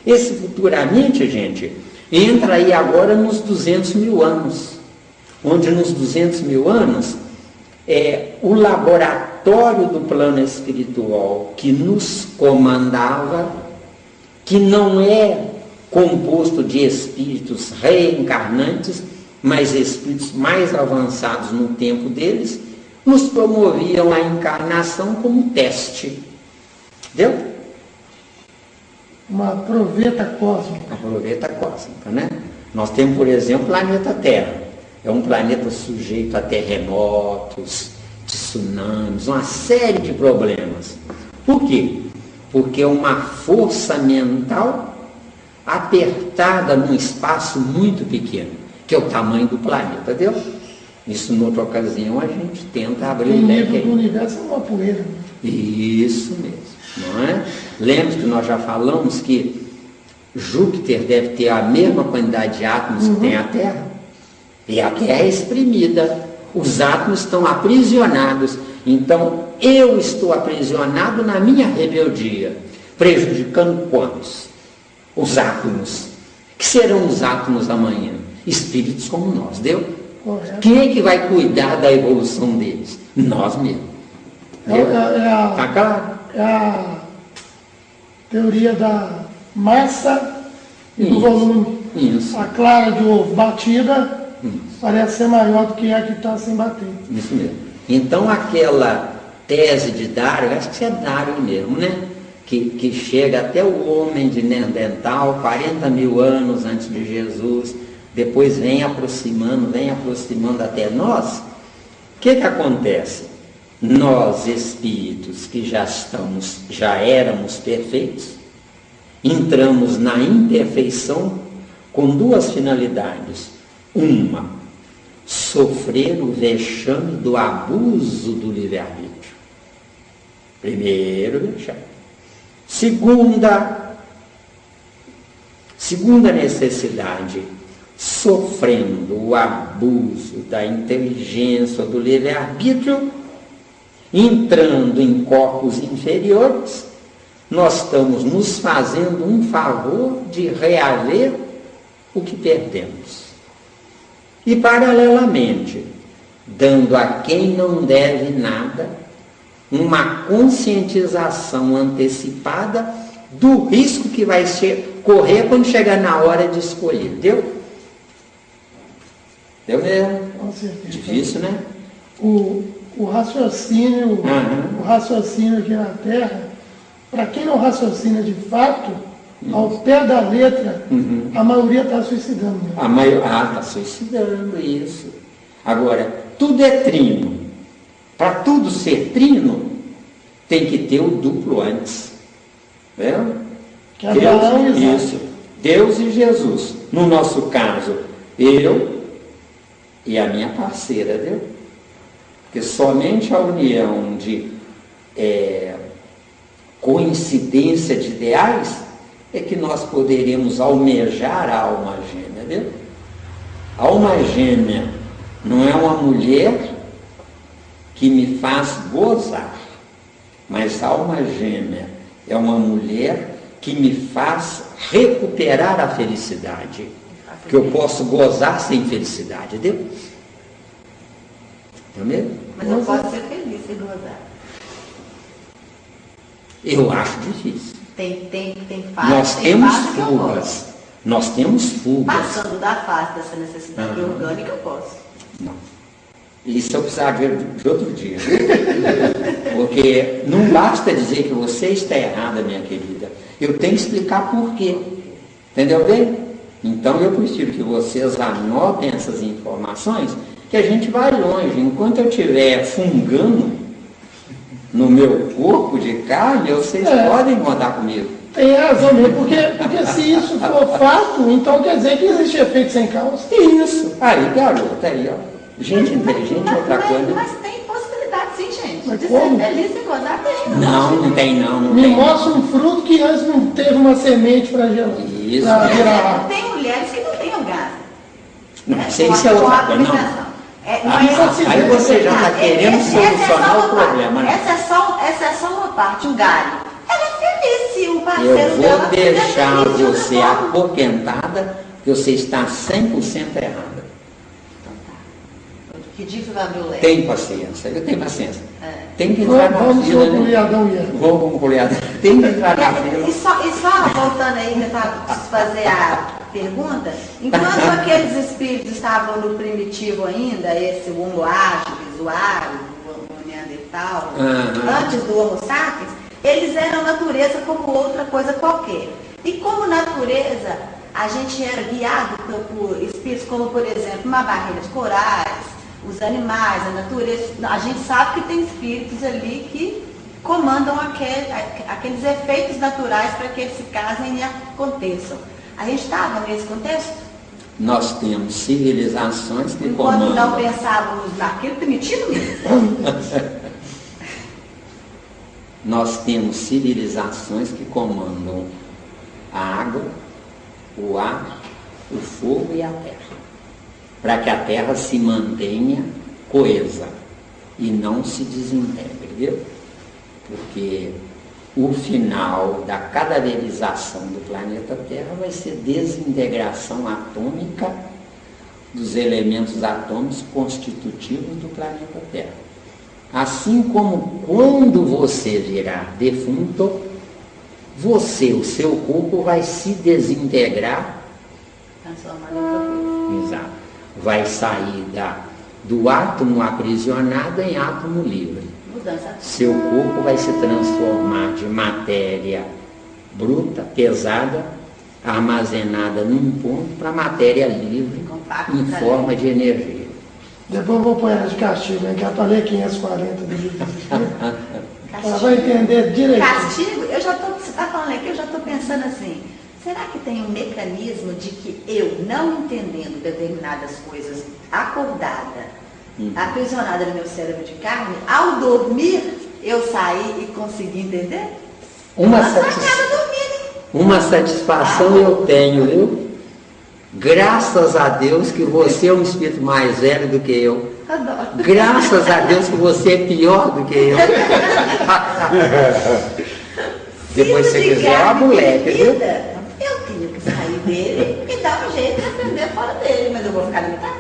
Esse futuramente, gente, entra aí agora nos 200 mil anos. Onde nos 200 mil anos, o laboratório laboratório do plano espiritual que nos comandava, que não é composto de espíritos reencarnantes, mas espíritos mais avançados no tempo deles, nos promoviam a encarnação como teste. Entendeu? Uma proveta cósmica. Uma proveta cósmica, né? Nós temos, por exemplo, o planeta Terra. É um planeta sujeito a terremotos, tsunamis, uma série de problemas. Por quê? Porque é uma força mental apertada num espaço muito pequeno, que é o tamanho do planeta, entendeu? Isso, noutra ocasião, a gente tenta abrir o leque. O do universo é uma poeira. Isso mesmo, não é? Lembre que nós já falamos que Júpiter deve ter a mesma quantidade de átomos que tem a Terra. E a Terra é exprimida. Os átomos estão aprisionados. Então, eu estou aprisionado na minha rebeldia, prejudicando quantos? Os átomos. Que serão os átomos amanhã? Espíritos como nós, deu? Correto. Quem é que vai cuidar da evolução deles? Nós mesmos. Está claro? É a teoria da massa e do volume. Isso. A clara de ovo batida parece ser maior do que a que está sem bater. Isso mesmo. Então aquela tese de Darwin, acho que é Darwin mesmo, né? Que chega até o homem de Neandertal, 40 mil anos antes de Jesus, depois vem aproximando até nós. O que acontece? Nós, espíritos que já éramos perfeitos, entramos na imperfeição com duas finalidades. Uma, sofrer o vexame do abuso do livre-arbítrio. Primeiro vexame. Segunda necessidade, sofrendo o abuso da inteligência do livre-arbítrio, entrando em corpos inferiores, nós estamos nos fazendo um favor de reaver o que perdemos. E, paralelamente, dando a quem não deve nada uma conscientização antecipada do risco que vai correr quando chegar na hora de escolher. Deu? Deu mesmo? Com certeza. Difícil, né? O raciocínio aqui na Terra, para quem não raciocina de fato, ao pé da letra, a maioria está suicidando. Está suicidando, isso. Agora, tudo é trino. Para tudo ser trino, tem que ter o duplo antes. Viu? Que é Deus, isso. Deus e Jesus. No nosso caso, eu e a minha parceira, viu? Porque somente a união de coincidência de ideais é que nós poderemos almejar a alma gêmea, viu? A alma gêmea não é uma mulher que me faz gozar, mas a alma gêmea é uma mulher que me faz recuperar a felicidade, que eu posso gozar sem felicidade, entendeu? Entendeu? Mas eu posso ser feliz sem gozar. Eu acho difícil. Tem fase. Nós temos fugas. Passando da fase dessa necessidade orgânica, eu posso. Não. Isso eu precisava de outro dia. Porque não basta dizer que você está errada, minha querida. Eu tenho que explicar por quê. Entendeu bem? Então eu prefiro que vocês anotem essas informações, que a gente vai longe. Enquanto eu estiver fungando no meu corpo de carne, vocês podem contar comigo. Tem razão mesmo, porque se isso for fato, então quer dizer que existe efeito sem causa. Isso. Aí, garota, aí, ó. Gente inteligente é outra coisa. Mas tem possibilidade sim, gente. Mas de como? ser feliz sem gozar, tem. Não tem não. Me mostra um fruto que antes não teve uma semente para gerar. Isso. Tem mulheres que não têm orgasmo. Não, isso é outra coisa, não. Aí você já está querendo solucionar o problema, né? Essa é só uma parte, o galho. Ela é feliz se o parceiro Eu vou dela deixar feliz de outra você forma. apoquentada, que você está 100% errada. Então tá. Que dia que vai abrir o leque? Tem paciência, eu tenho paciência. É. Tem que entrar na fila, né? Vamos concluir Adão. Tem que entrar na fila. E só voltando aí, tentar fazer a pergunta, enquanto aqueles espíritos estavam no primitivo ainda, esse Homo habilis, o Ario, o Neandertal, antes do Homo sapiens, eles eram natureza como outra coisa qualquer. E como natureza, a gente era guiado por espíritos como, por exemplo, uma barreira de corais, os animais, a natureza. A gente sabe que tem espíritos ali que comandam aqueles efeitos naturais para que eles se casem e aconteçam. A gente estava nesse contexto? Nós temos civilizações que comandam. Quando não pensávamos naquilo primitivo mesmo. Nós temos civilizações que comandam a água, o ar, o fogo e a terra, para que a terra se mantenha coesa e não se desintegre, viu? Porque o final da cadaverização do planeta Terra vai ser desintegração atômica dos elementos atômicos constitutivos do planeta Terra. Assim como quando você virar defunto, o seu corpo vai se desintegrar, exato, vai sair do átomo aprisionado em átomo livre. Seu corpo vai se transformar de matéria bruta, pesada, armazenada num ponto, para matéria livre, em forma de energia. Depois eu vou pôr ela de castigo, né? Que eu falei 540 do livro. Ela vai entender direito. Castigo? Você está falando aqui, eu já estou pensando assim, será que tem um mecanismo de que eu, não entendendo determinadas coisas, acordada, aprisionada no meu cérebro de carne, ao dormir, eu saí e consegui entender? Uma satisfação eu tenho, viu? Graças a Deus que você é um espírito mais velho do que eu. Adoro. Graças a Deus que você é pior do que eu. Depois se você quiser, a moleque, viu? Eu tenho que sair dele e dar um jeito de aprender fora dele, mas eu vou ficar limitada.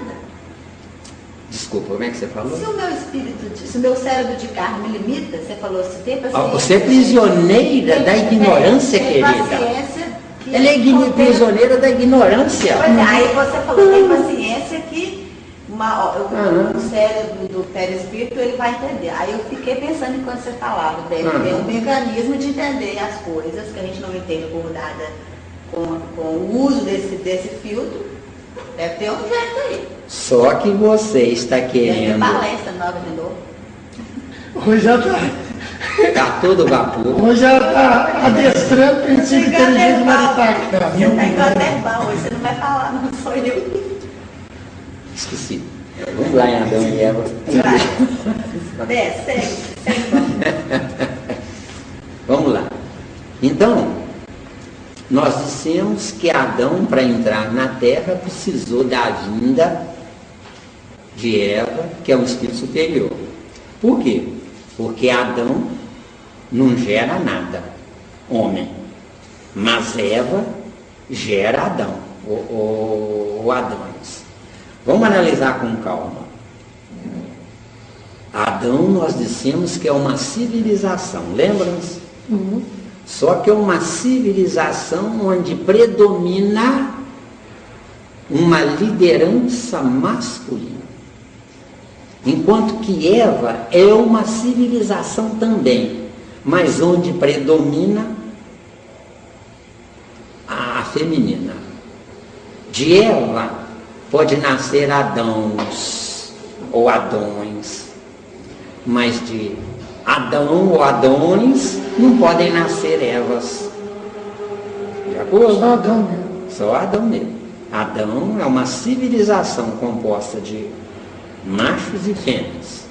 Desculpa, como é que você falou? Se o meu espírito, se o meu cérebro de carne me limita, você falou, se tem paciência... Você é prisioneira da ignorância, querida. Ela é prisioneira da ignorância. Pois é, aí você falou, tem paciência que o cérebro do perispírito ele vai entender. Aí eu fiquei pensando enquanto você falava, deve ter um mecanismo de entender as coisas que a gente não entende acordada com o uso desse filtro. Deve ter um jeito aí. Só que você está querendo... Tem palestra nova de novo. Hoje já está... Está todo vapor. Hoje já está adestrando o princípio de inteligência maritária. Você está igual Aderban, hoje você não vai falar, não sou eu. Esqueci. Vamos lá em Adão e Eva. Segue. Vamos lá. Então, nós dissemos que Adão, para entrar na Terra, precisou da vinda de Eva, que é um espírito superior. Por quê? Porque Adão não gera nada, homem. Mas Eva gera Adão, ou Adões. Vamos analisar com calma. Adão, nós dissemos que é uma civilização, lembram-se? Só que é uma civilização onde predomina uma liderança masculina. Enquanto que Eva é uma civilização também, mas onde predomina a feminina. De Eva pode nascer Adãos ou Adões, mas de Adão ou Adões não podem nascer Evas. De acordo? Só Adão mesmo. Só Adão mesmo. Adão é uma civilização composta de machos e fêmeas.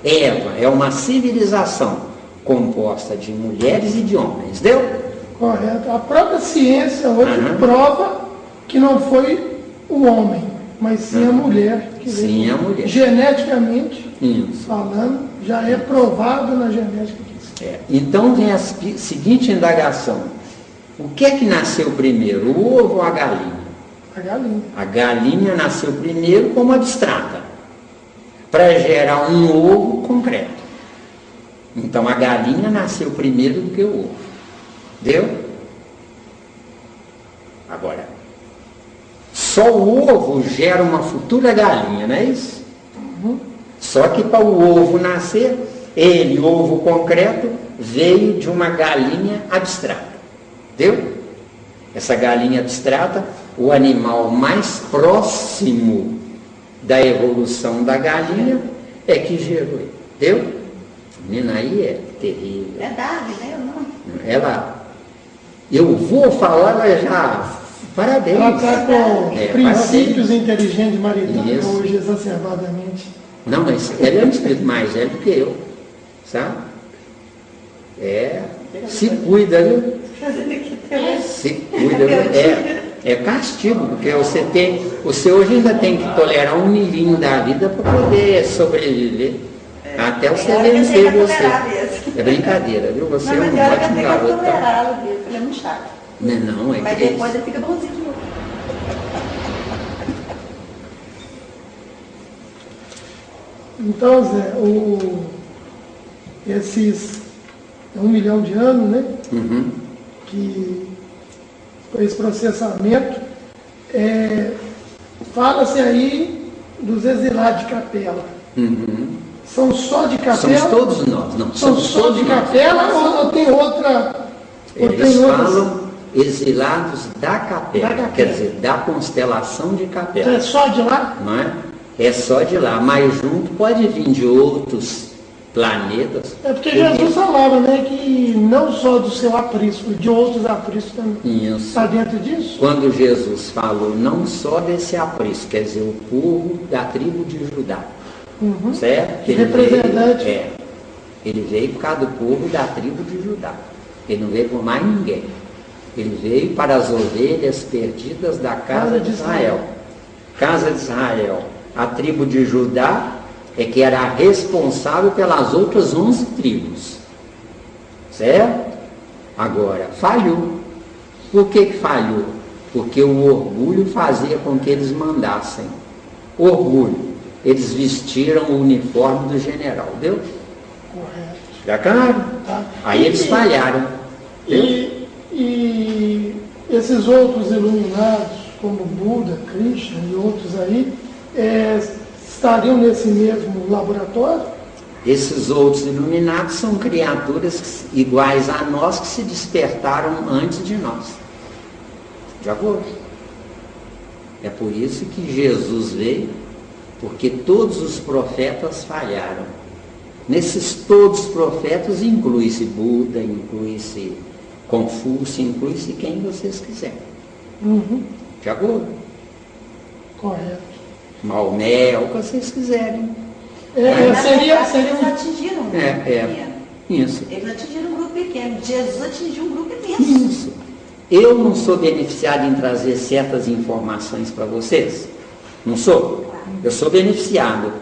Eva é uma civilização composta de mulheres e de homens. Deu? Correto. A própria ciência hoje prova que não foi o homem, mas sim a mulher. Que sim, a mulher. Geneticamente falando, já é provado na genética que Então vem a seguinte indagação. O que é que nasceu primeiro, o ovo ou a galinha? A galinha. A galinha nasceu primeiro como abstrata. para gerar um ovo concreto. Então a galinha nasceu primeiro do que o ovo. Deu? Agora, só o ovo gera uma futura galinha, não é isso? Só que para o ovo nascer, ele, ovo concreto, veio de uma galinha abstrata. Deu? Essa galinha abstrata, o animal mais próximo da evolução da galinha é que gerou. Deu? Menina, aí é terrível. Verdade, né? Ela, eu vou falar, ela já... Parabéns. Ela está com princípios parabéns. Inteligentes maritais hoje exacerbadamente. Não, mas ela é um espírito mais velho do que eu, sabe? Se cuida, viu? Se cuida, viu? É castigo, porque você hoje ainda tem que tolerar um milhinho da vida para poder sobreviver. Até você vencer você. É brincadeira, viu? Você é um ótimo garoto. Ele é muito chato. Não, mas depois ele fica bonzinho de novo. Então, Zé, esses 1 milhão de anos, né? Que esse processamento, fala-se aí dos exilados de Capela. São só de Capela? Somos todos nós, não. São só de Capela ou tem outra? Eles falam exilados da Capela, quer dizer, da constelação de Capela. Então é só de lá? Não é? É só de lá, mas junto pode vir de outros planetas. É porque Jesus falava, né, que não só do seu aprisco, de outros apriscos também. Isso. Está dentro disso? Quando Jesus falou não só desse aprisco, quer dizer, o povo da tribo de Judá. Certo? Representante. Ele veio por causa do povo da tribo de Judá. Ele não veio por mais ninguém. Ele veio para as ovelhas perdidas da casa de Israel. Casa de Israel. A tribo de Judá é que era responsável pelas outras 11 tribos. Certo? Agora, falhou. Por que falhou? Porque o orgulho fazia com que eles mandassem. Orgulho. Eles vestiram o uniforme do general. Deu? Correto. Já claro? Tá. Aí eles falharam. E esses outros iluminados, como Buda, Krishna e outros aí, estariam nesse mesmo laboratório? Esses outros iluminados são criaturas iguais a nós que se despertaram antes de nós. Já foi. É por isso que Jesus veio, porque todos os profetas falharam. Nesses todos os profetas inclui-se Buda, inclui-se Confúcio, inclui-se quem vocês quiserem. Já foi. Correto. Maomé, o que vocês quiserem. Seria eles atingiram um grupo pequeno. Isso. Eles atingiram um grupo pequeno. Jesus atingiu um grupo imenso. Isso. Eu não sou beneficiado em trazer certas informações para vocês? Não sou? Eu sou beneficiado.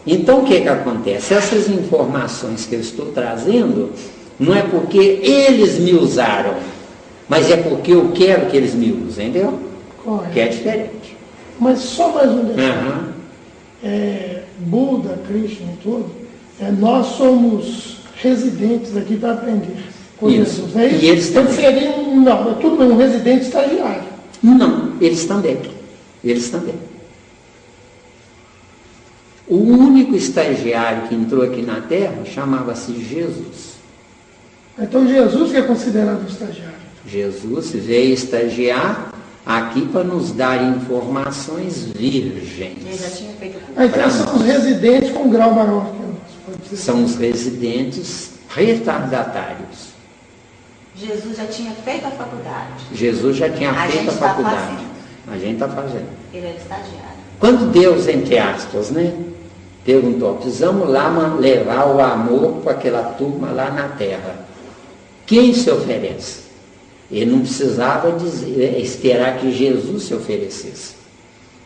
Então o que acontece? Essas informações que eu estou trazendo, não é porque eles me usaram, mas é porque eu quero que eles me usem, entendeu? Correto. Que é diferente. Mas só mais um detalhe. Buda, Krishna e tudo, nós somos residentes aqui para aprender com Isso. Jesus. E eles também. Seriam, não, tudo bem, um residente estagiário. Não, eles também. Eles também. O único estagiário que entrou aqui na Terra chamava-se Jesus. Então Jesus que é considerado estagiário. Jesus veio estagiar aqui para nos dar informações virgens. Ele já tinha feito Então são os residentes com grau maior que nós. Pode dizer. São os residentes retardatários. Jesus já tinha feito a faculdade. Jesus já tinha feito a faculdade. Fazendo. A gente está fazendo. Ele era estagiário. Quando Deus, entre aspas, né, perguntou, precisamos lá levar o amor para aquela turma lá na Terra. Quem se oferece? Ele não precisava esperar que Jesus se oferecesse.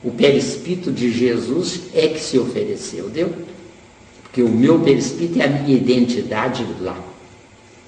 O perispírito de Jesus é que se ofereceu, deu? Porque o meu perispírito é a minha identidade lá.